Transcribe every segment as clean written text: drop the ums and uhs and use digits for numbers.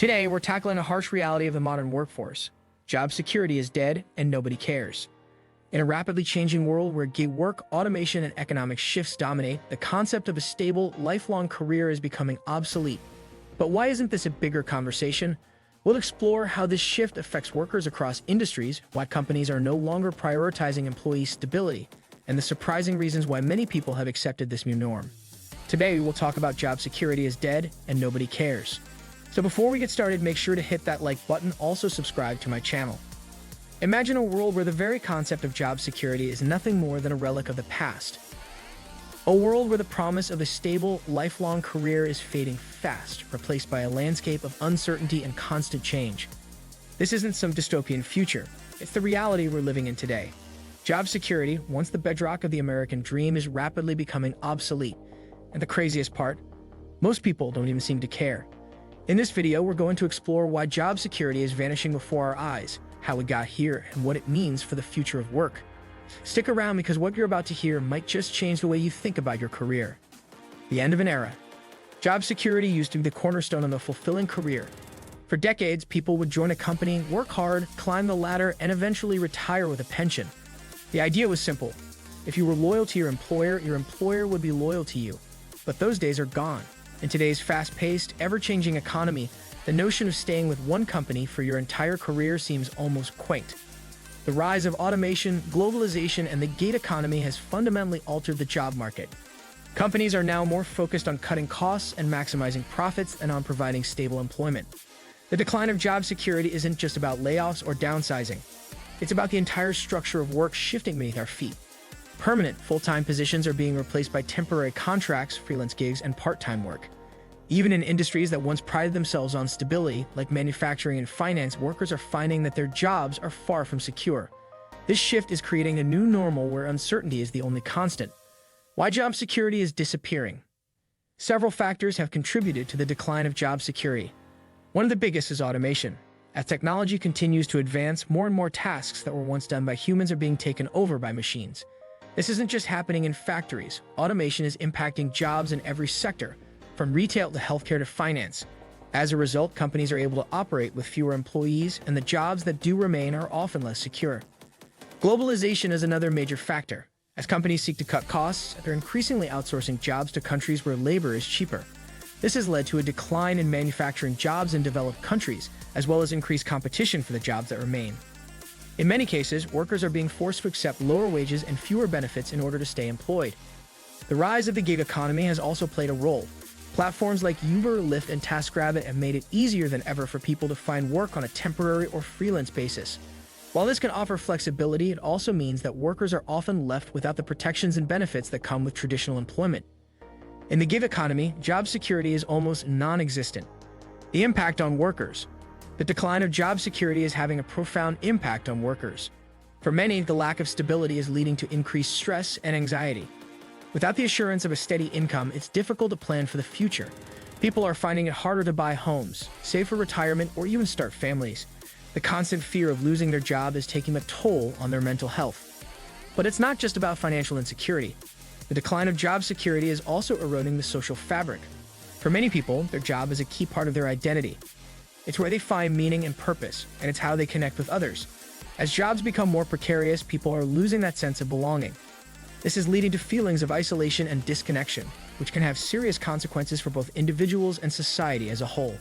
Today, we're tackling a harsh reality of the modern workforce. Job security is dead, and nobody cares. In a rapidly changing world where gig work, automation, and economic shifts dominate, the concept of a stable, lifelong career is becoming obsolete. But why isn't this a bigger conversation? We'll explore how this shift affects workers across industries, why companies are no longer prioritizing employee stability, and the surprising reasons why many people have accepted this new norm. Today, we'll talk about job security is dead, and nobody cares. So before we get started, make sure to hit that like button, also subscribe to my channel. Imagine a world where the very concept of job security is nothing more than a relic of the past. A world where the promise of a stable, lifelong career is fading fast, replaced by a landscape of uncertainty and constant change. This isn't some dystopian future, it's the reality we're living in today. Job security, once the bedrock of the American dream, is rapidly becoming obsolete. And the craziest part, most people don't even seem to care. In this video, we're going to explore why job security is vanishing before our eyes, how we got here, and what it means for the future of work. Stick around because what you're about to hear might just change the way you think about your career. The end of an era. Job security used to be the cornerstone of a fulfilling career. For decades, people would join a company, work hard, climb the ladder, and eventually retire with a pension. The idea was simple. If you were loyal to your employer would be loyal to you. But those days are gone. In today's fast-paced, ever-changing economy, the notion of staying with one company for your entire career seems almost quaint. The rise of automation, globalization, and the gig economy has fundamentally altered the job market. Companies are now more focused on cutting costs and maximizing profits than on providing stable employment. The decline of job security isn't just about layoffs or downsizing. It's about the entire structure of work shifting beneath our feet. Permanent, full-time positions are being replaced by temporary contracts, freelance gigs, and part-time work. Even in industries that once prided themselves on stability, like manufacturing and finance, workers are finding that their jobs are far from secure. This shift is creating a new normal where uncertainty is the only constant. Why job security is disappearing? Several factors have contributed to the decline of job security. One of the biggest is automation. As technology continues to advance, more and more tasks that were once done by humans are being taken over by machines. This isn't just happening in factories. Automation is impacting jobs in every sector, from retail to healthcare to finance. As a result, companies are able to operate with fewer employees, and the jobs that do remain are often less secure. Globalization is another major factor. As companies seek to cut costs, they're increasingly outsourcing jobs to countries where labor is cheaper. This has led to a decline in manufacturing jobs in developed countries, as well as increased competition for the jobs that remain. In many cases, workers are being forced to accept lower wages and fewer benefits in order to stay employed. The rise of the gig economy has also played a role. Platforms like Uber, Lyft, and TaskRabbit have made it easier than ever for people to find work on a temporary or freelance basis. While this can offer flexibility, it also means that workers are often left without the protections and benefits that come with traditional employment. In the gig economy, job security is almost non-existent. The impact on workers. The decline of job security is having a profound impact on workers. For many, the lack of stability is leading to increased stress and anxiety. Without the assurance of a steady income, it's difficult to plan for the future. People are finding it harder to buy homes, save for retirement, or even start families. The constant fear of losing their job is taking a toll on their mental health. But it's not just about financial insecurity. The decline of job security is also eroding the social fabric. For many people, their job is a key part of their identity. It's where they find meaning and purpose, and it's how they connect with others. As jobs become more precarious, people are losing that sense of belonging. This is leading to feelings of isolation and disconnection, which can have serious consequences for both individuals and society as a whole.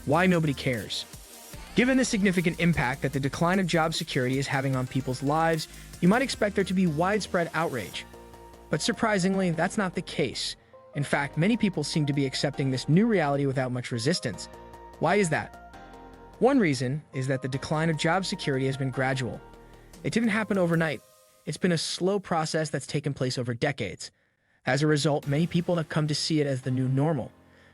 Why nobody cares? Given the significant impact that the decline of job security is having on people's lives, you might expect there to be widespread outrage. But surprisingly, that's not the case. In fact, many people seem to be accepting this new reality without much resistance. Why is that? One reason is that the decline of job security has been gradual. It didn't happen overnight. It's been a slow process that's taken place over decades. As a result, many people have come to see it as the new normal.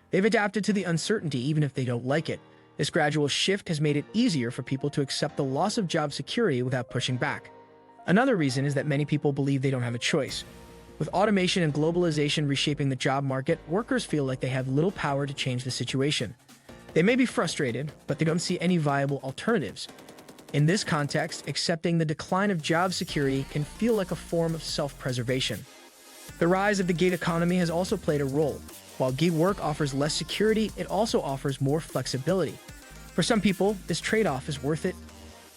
They've adapted to the uncertainty even if they don't like it. This gradual shift has made it easier for people to accept the loss of job security without pushing back. Another reason is that many people believe they don't have a choice. With automation and globalization reshaping the job market, workers feel like they have little power to change the situation. They may be frustrated, but they don't see any viable alternatives. In this context, accepting the decline of job security can feel like a form of self-preservation. The rise of the gig economy has also played a role. While gig work offers less security, it also offers more flexibility. For some people, this trade-off is worth it.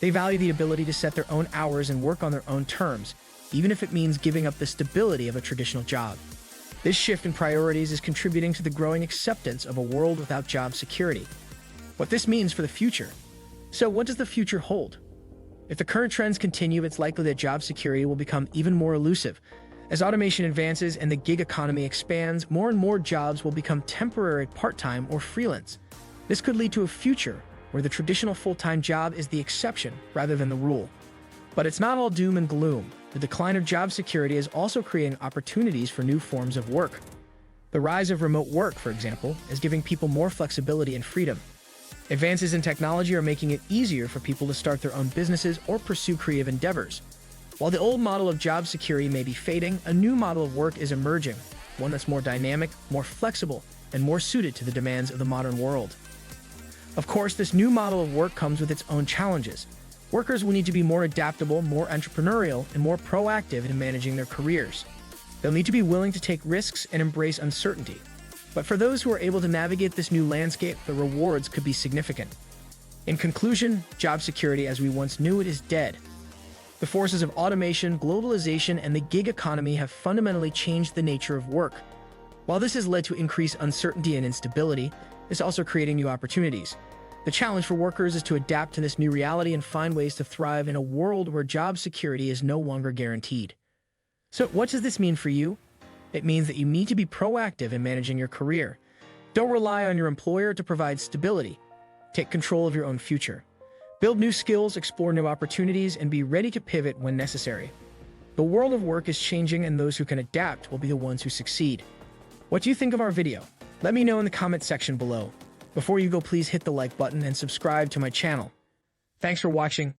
They value the ability to set their own hours and work on their own terms, even if it means giving up the stability of a traditional job. This shift in priorities is contributing to the growing acceptance of a world without job security. What this means for the future. So what does the future hold? If the current trends continue, it's likely that job security will become even more elusive. As automation advances and the gig economy expands, more and more jobs will become temporary, part-time, or freelance. This could lead to a future where the traditional full-time job is the exception rather than the rule. But it's not all doom and gloom. The decline of job security is also creating opportunities for new forms of work. The rise of remote work, for example, is giving people more flexibility and freedom. Advances in technology are making it easier for people to start their own businesses or pursue creative endeavors. While the old model of job security may be fading, a new model of work is emerging, one that's more dynamic, more flexible, and more suited to the demands of the modern world. Of course, this new model of work comes with its own challenges. Workers will need to be more adaptable, more entrepreneurial, and more proactive in managing their careers. They'll need to be willing to take risks and embrace uncertainty. But for those who are able to navigate this new landscape, the rewards could be significant. In conclusion, job security as we once knew it is dead. The forces of automation, globalization, and the gig economy have fundamentally changed the nature of work. While this has led to increased uncertainty and instability, it's also creating new opportunities. The challenge for workers is to adapt to this new reality and find ways to thrive in a world where job security is no longer guaranteed. So what does this mean for you? It means that you need to be proactive in managing your career. Don't rely on your employer to provide stability. Take control of your own future. Build new skills, explore new opportunities, and be ready to pivot when necessary. The world of work is changing, and those who can adapt will be the ones who succeed. What do you think of our video? Let me know in the comment section below. Before you go, please hit the like button and subscribe to my channel. Thanks for watching.